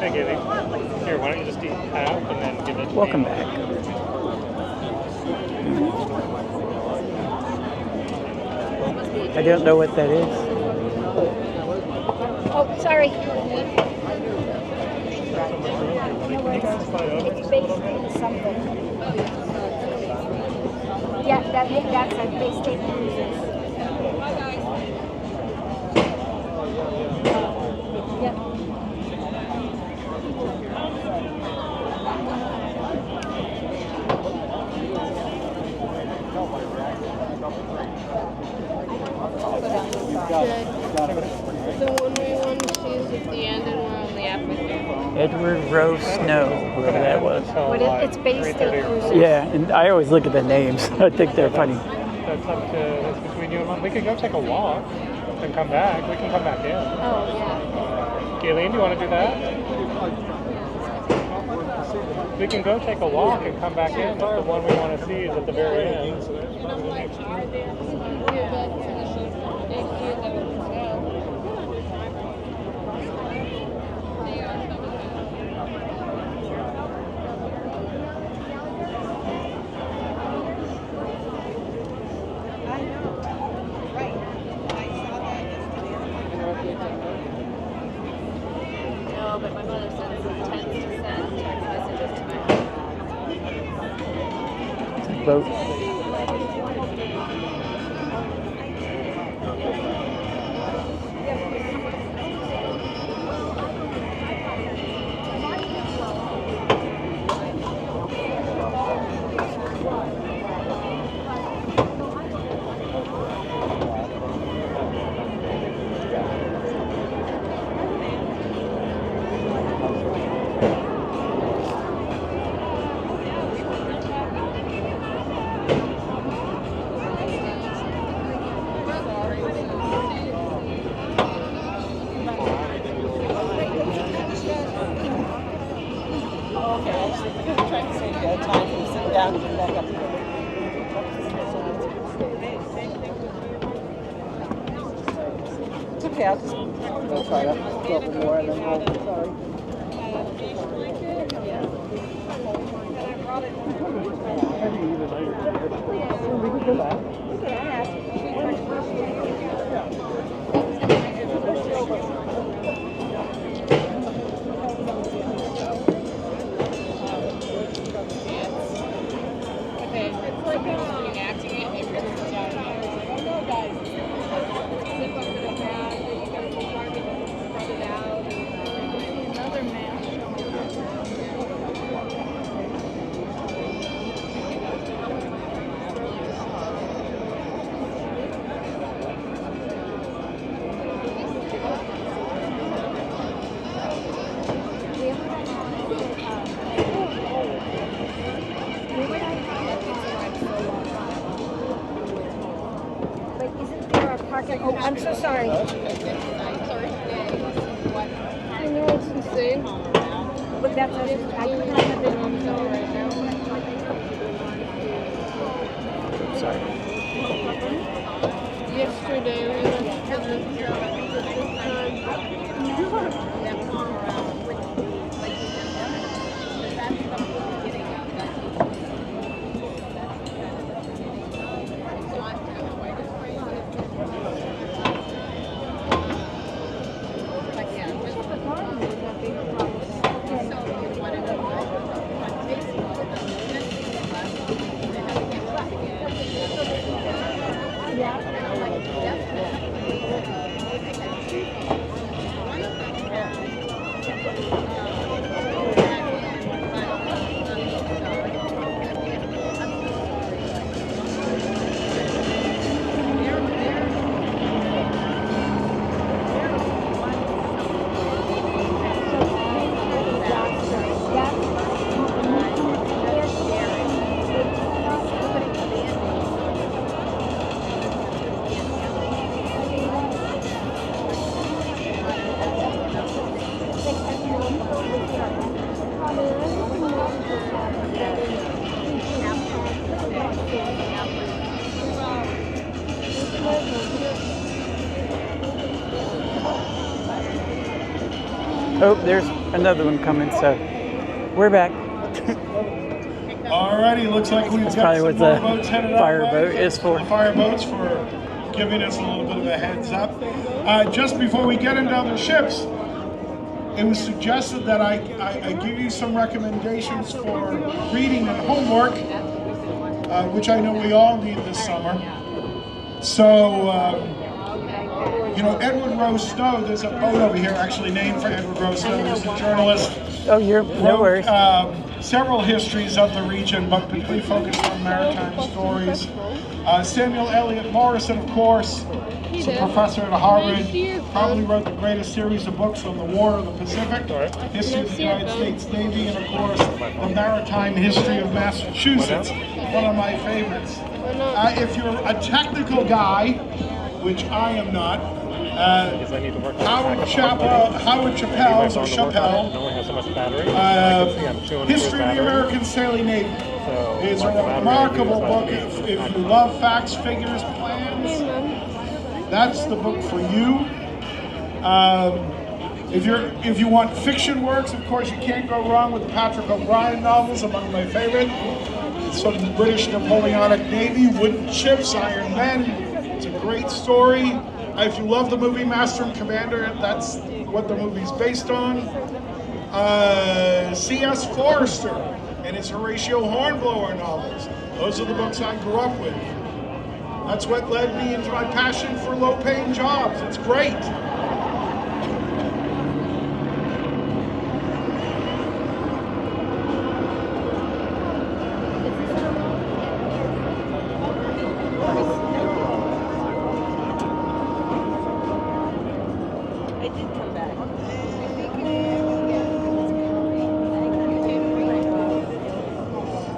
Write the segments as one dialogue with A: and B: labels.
A: Hi, Gailey. Here, why don't you just eat half and then give it to
B: Welcome
A: me?
B: back. I don't know what that is.
C: Oh, sorry. It's based in something. Yeah, that's a Bay State Cruises. Yep.
D: The one we want to see is at the end and we're only halfway through.
B: Edward Rowe Snow, whoever that was.
C: What is, it's Bay State Cruises.
B: Yeah, and I always look at the names. I think they're funny.
A: That's between you and Mom. We could go take a walk and come back. We can come back in.
C: Oh, yeah.
A: Gayleen, do you want to do that? We can go take a walk and come back in, but the one we want to see is at the very end.
D: No, but my mother sends tends to send text messages to my
B: Boat.
E: It's okay, I'll just go try to go up more and then I'll, sorry. We could go back.
D: Okay, it's like reenacting it and everything comes out. Oh no, guys. Zip up to the bag, you got to spread it out. Another man
C: But isn't there a parking? Oh, I'm so sorry.
D: I know it's insane.
C: But that's I couldn't have been on the right now.
B: Sorry.
D: Yesterday we went to the
B: Oh, there's another one coming. So we're back.
F: Alrighty, looks like we've
B: That's
F: got
B: probably
F: some
B: what
F: more
B: the
F: boats headed
B: fire
F: our way.
B: boat is for.
F: The fire boats for giving us a little bit of a heads up. Just before we get into other ships, it was suggested that I give you some recommendations for reading and homework, which I know we all need this summer. So, you know, Edward Rose Snow, there's a boat over here actually named for Edward Rose Snow. He's a journalist.
B: Oh, you're no worries.
F: Several histories of the region, but particularly focused on maritime stories. Samuel Eliot Morrison, of course, is a professor at Harvard, probably wrote the greatest series of books on the War of the Pacific, history of the United States Navy, and of course, the maritime history of Massachusetts, one of my favorites. If you're a technical guy, which I am not, Howard Chappell's or Chappell, History of the American Sailing Navy is a remarkable book. If you love facts, figures, plans, that's the book for you. If you want fiction works, of course, you can't go wrong with the Patrick O'Brian novels, among my favorite. It's from the British Napoleonic Navy, wooden ships, iron men. It's a great story. If you love the movie Master and Commander, that's what the movie's based on. C.S. Forrester and his Horatio Hornblower novels. Those are the books I grew up with. That's what led me into my passion for low-paying jobs. It's great.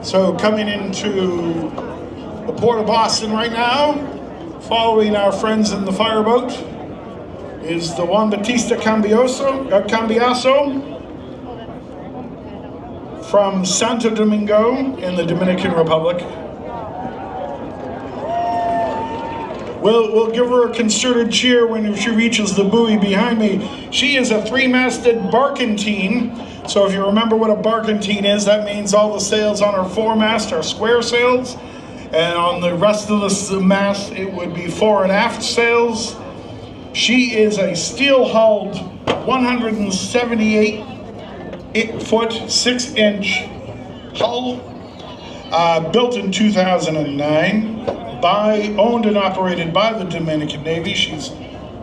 F: So coming into the port of Boston right now, following our friends in the fireboat, is the Juan Bautista Cambiaso from Santo Domingo in the Dominican Republic. We'll give her a concerted cheer when she reaches the buoy behind me. She is a three-masted barkentine. So if you remember what a barkentine is, that means all the sails on her foremast are square sails, and on the rest of the mast it would be fore and aft sails. She is a steel-hulled 178-foot 6-inch hull, built in 2009, owned and operated by the Dominican Navy. She's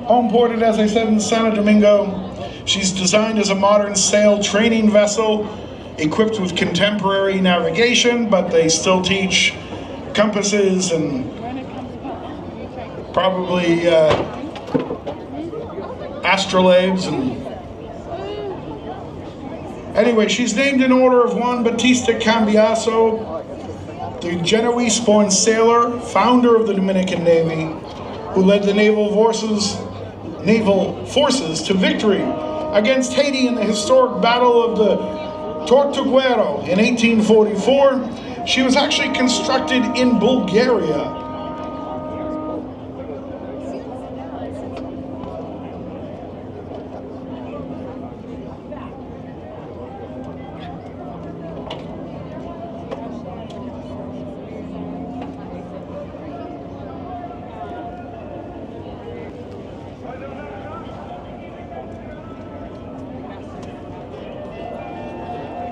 F: homeported, as I said, in Santo Domingo. She's designed as a modern sail training vessel, equipped with contemporary navigation, but they still teach compasses and probably astrolabes. Anyway, she's named in honor of Juan Bautista Cambiaso, the Genoese-born sailor, founder of the Dominican Navy, who led the naval forces to victory against Haiti in the historic Battle of the Tortuguero in 1844. She was actually constructed in Bulgaria.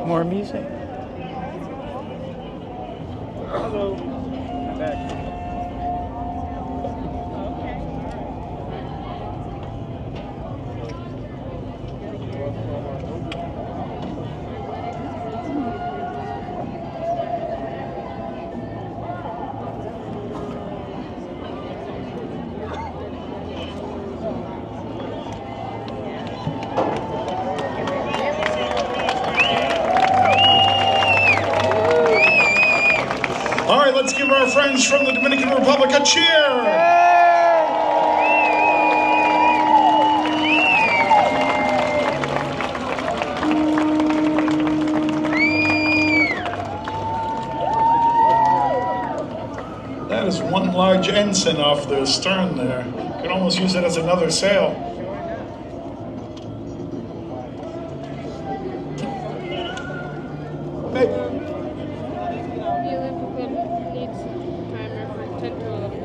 B: More music.
A: Hello. I'm back.
F: All right, let's give our friends from the Dominican Republic a cheer. That is one large ensign off the stern there. Could almost use it as another sail. Hey.
D: The Olympic needs timer for 10 to 11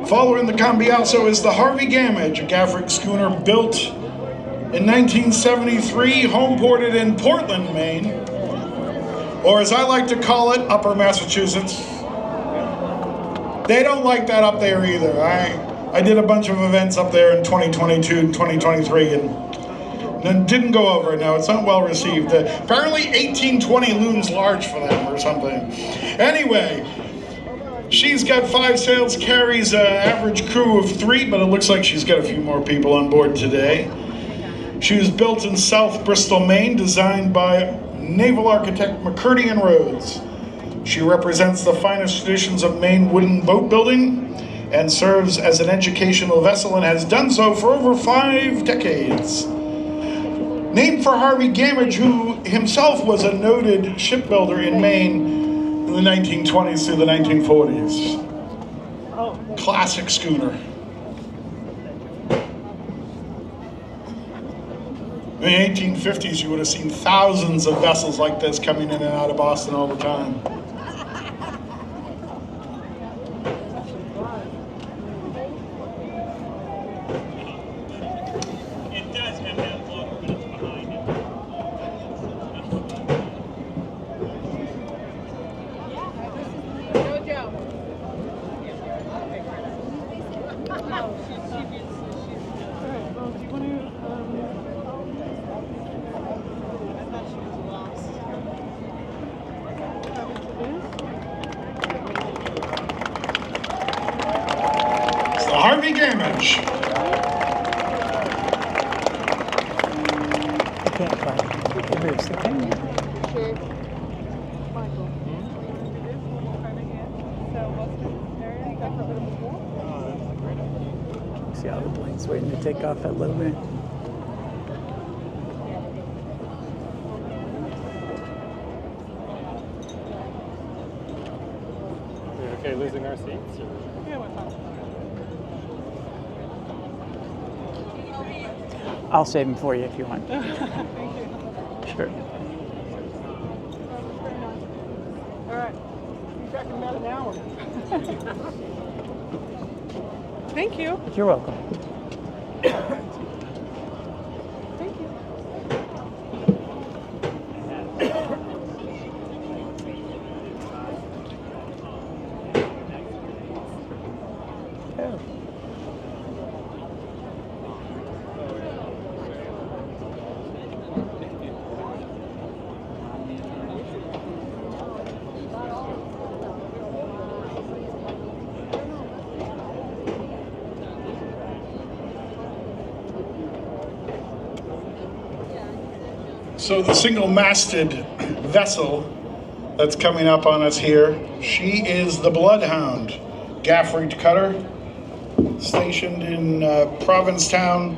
F: Following the Cambiaso is the Harvey Gamage, a Gaffrick schooner built in 1973, homeported in Portland, Maine, or as I like to call it, Upper Massachusetts. They don't like that up there either. I did a bunch of events up there in 2022 and 2023 and didn't go over it. Now, it's not well received. Apparently 1820 looms large for them or something. Anyway, she's got 5 sails, carries an average crew of 3, but it looks like she's got a few more people on board today. She was built in South Bristol, Maine, designed by naval architect McCurdy and Rhodes. She represents the finest traditions of Maine wooden boat building and serves as an educational vessel and has done so for over 5 decades. Named for Harvey Gamage, who himself was a noted shipbuilder in Maine in the 1920s through the 1940s. Classic schooner. In the 1850s, you would have seen thousands of vessels like this coming in and out of Boston all the time.
A: It does have that logo, but it's behind it.
F: It's the Harvey Gamage.
B: I can't find it. Where's the camera? See how the plane's waiting to take off at low bit.
A: Are we okay losing our seats? Or?
B: I'll save them for you if you want. Sure.
E: All right. Be back in about an hour.
C: Thank you.
B: You're welcome.
C: Thank you.
B: Oh.
F: So the single-masted vessel that's coming up on us here, she is the Bloodhound, gaff-rigged cutter, stationed in Provincetown.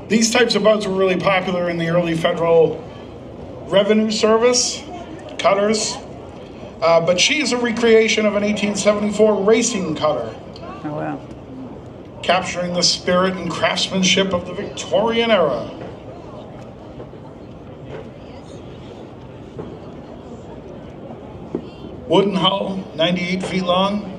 F: These types of boats were really popular in the early Federal Revenue Service, cutters, but she is a recreation of an 1874 racing cutter,
B: Oh, wow.
F: capturing the spirit and craftsmanship of the Victorian era. Wooden hull, 98 feet long.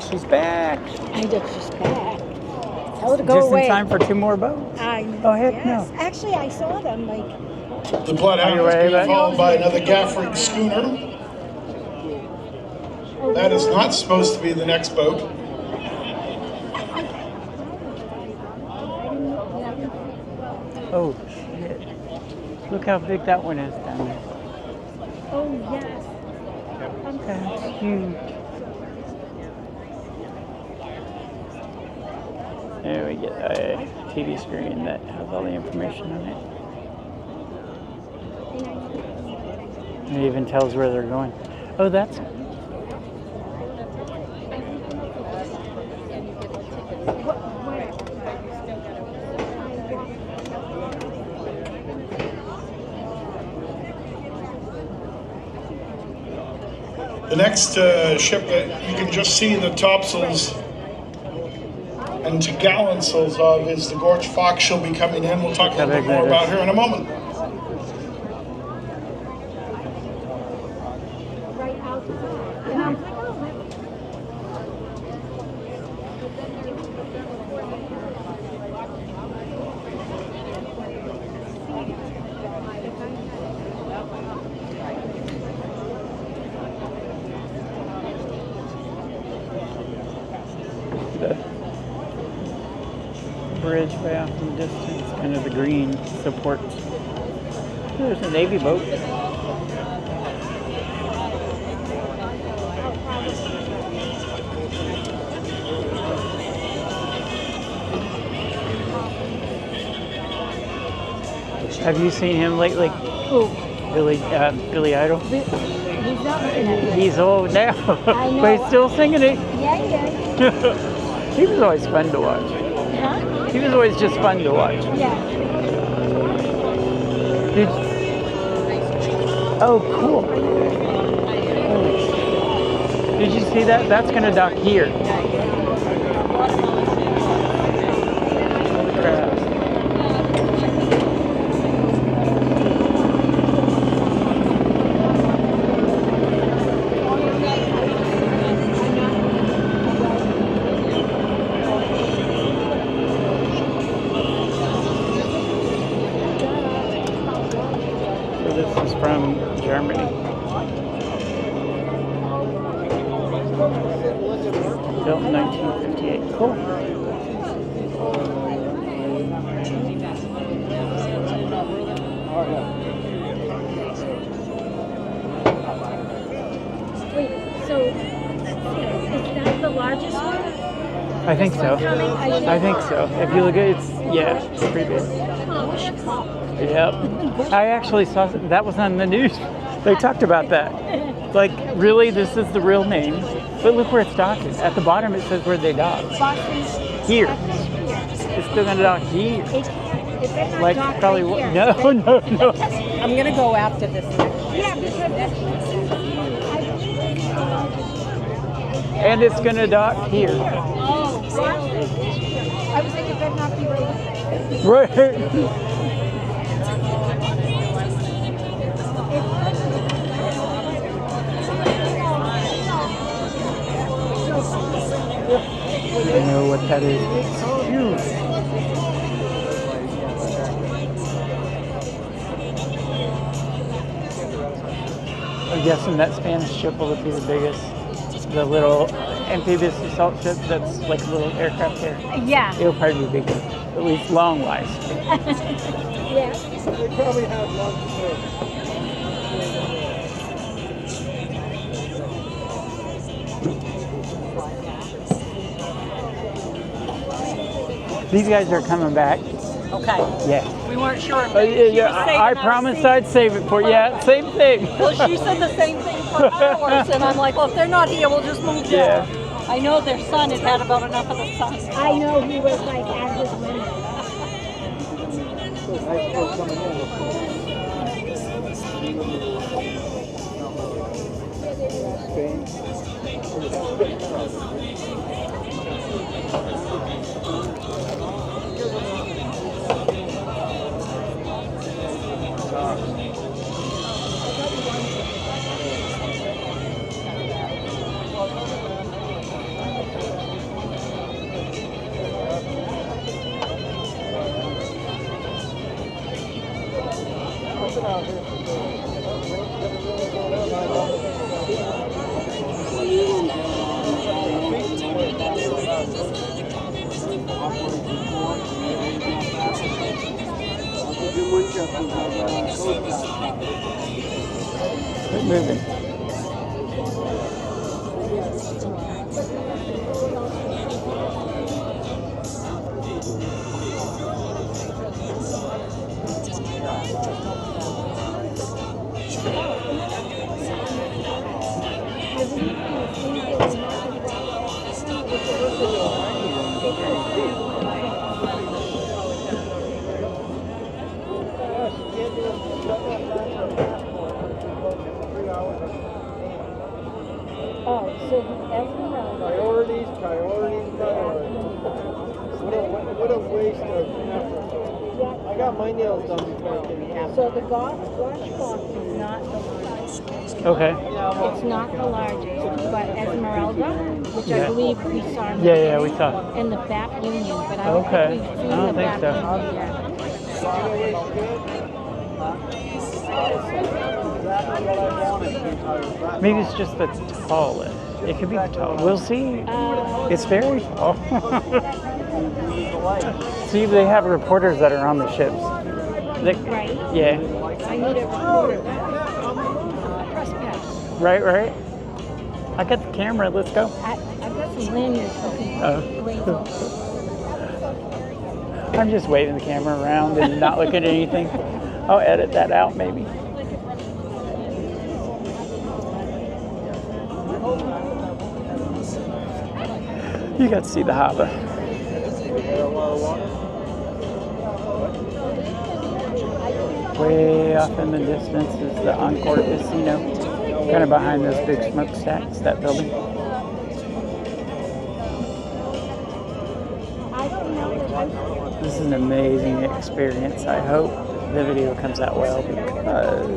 B: She's back.
C: I just back. Tell her to go
B: Just
C: away.
B: in time for 2 more boats.
C: I know.
B: Oh, heck
C: yes.
B: no.
C: Actually, I saw them like
F: The Bloodhound is being followed by another gaff-rigged schooner. That is not supposed to be the next boat.
B: Oh, shit. Look how big that one is down there.
C: Oh, yes.
B: That's huge. There we get a TV screen that has all the information on it. It even tells where they're going. Oh, that's...
F: The next ship that you can just see the topsails and to gallantsails of is the Gorge Fox. She'll be coming in. We'll talk a little bit more about her in a moment.
B: Bridge way off in the distance, kind of the green support. There's a Navy boat. Have you seen him lately?
C: Who?
B: Billy Idol?
C: He's not looking at me.
B: He's old now,
C: I know.
B: but he's still singing it.
C: Yeah, he is.
B: He was always fun to watch.
C: Huh?
B: He was always just fun to watch.
C: Yeah.
B: Oh, cool. Did you see that? That's going to dock here. Holy crap. This is from Germany. Built in 1958. Cool.
C: Wait, so is that the largest one?
B: I think so. I think so. If you look at it, it's pretty big. Yep. I actually saw that was on the news. They talked about that. Like, really, this is the real name. But look where it's docked. At the bottom, it says where they dock. Here. It's still going to dock here. Like, probably. No.
D: I'm gonna go after this next.
C: Yeah, because
B: And it's going to dock here.
C: oh, I was thinking better not be right.
B: Right. I don't know what that is. It's huge. I'm guessing that Spanish ship will be the biggest. The little amphibious assault ship that's like a little aircraft carrier.
C: Yeah.
B: It'll probably be bigger, at least long-wise.
C: Yeah.
E: They probably have lunch too.
B: These guys are coming back.
D: Okay.
B: Yeah.
D: We weren't sure. If
B: I promised I'd save it for you. Yeah, same thing.
D: Well, she said the same thing for ours, and I'm like, well, if they're not here, we'll just move down. I know their son had about enough of the sun.
C: I know he was like at his limit.
E: So nice boat coming in. Spain.
B: Keep moving.
C: Oh, so Esmeralda.
E: Priorities. What a waste of effort. I got my nails done before I came here.
C: So the watchbox is not the largest.
B: Okay.
C: It's not the largest, but Esmeralda, which I
B: Yeah.
C: believe we saw in the
B: Yeah, we saw.
C: in the BAP Union, but I don't
B: Okay.
C: think we've seen
B: I don't
C: the
B: think
C: BAP
B: so.
C: Union yet.
B: Maybe it's just the tallest. It could be the tallest. We'll see. It's very tall. See, they have reporters that are on the ships.
C: Right.
B: Yeah.
C: I need a reporter. Press pass.
B: Right. I got the camera. Let's go.
C: I've got some lanyards looking
B: Oh. I'm just waving the camera around and not looking at anything. I'll edit that out maybe. You got to see the harbor. Way off in the distance is the Encore Casino. Kind of behind those big smokestacks, that building. This is an amazing experience. I hope the video comes out well because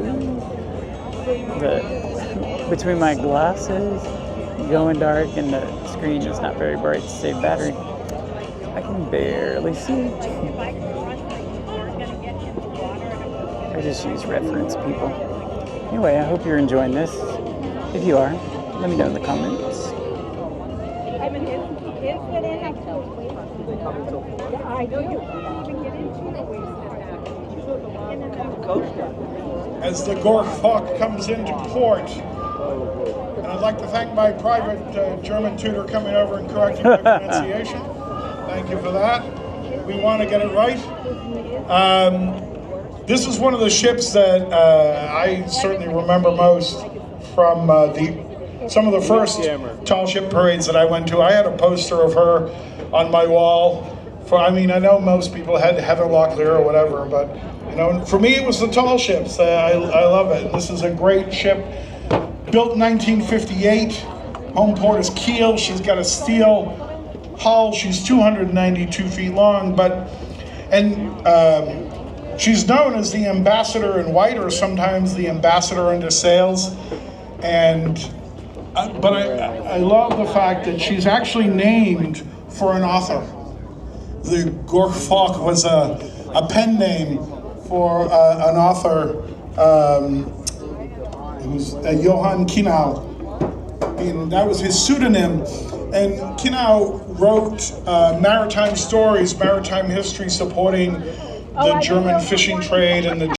B: between my glasses going dark and the screen is not very bright to save battery, I can barely see. I just use reference, people. Anyway, I hope you're enjoying this. If you are, let me know in the comments.
C: I do.
F: As the Gorfalk comes into port, and I'd like to thank my private German tutor coming over and correcting my pronunciation. Thank you for that. We want to get it right. This is one of the ships that I certainly remember most from some of the first tall ship parades that I went to. I had a poster of her on my wall. I know most people had Heather Locklear or whatever, but for me it was the tall ships. I love it. This is a great ship, built in 1958. Home port is Kiel. She's got a steel hull. She's 292 feet long, she's known as the ambassador in white, or sometimes the ambassador under sails. But I love the fact that she's actually named for an author. The Gorfalk was a pen name for an author who's Johann Kinau. And that was his pseudonym. And Kinau wrote maritime stories, maritime history supporting the German fishing trade and the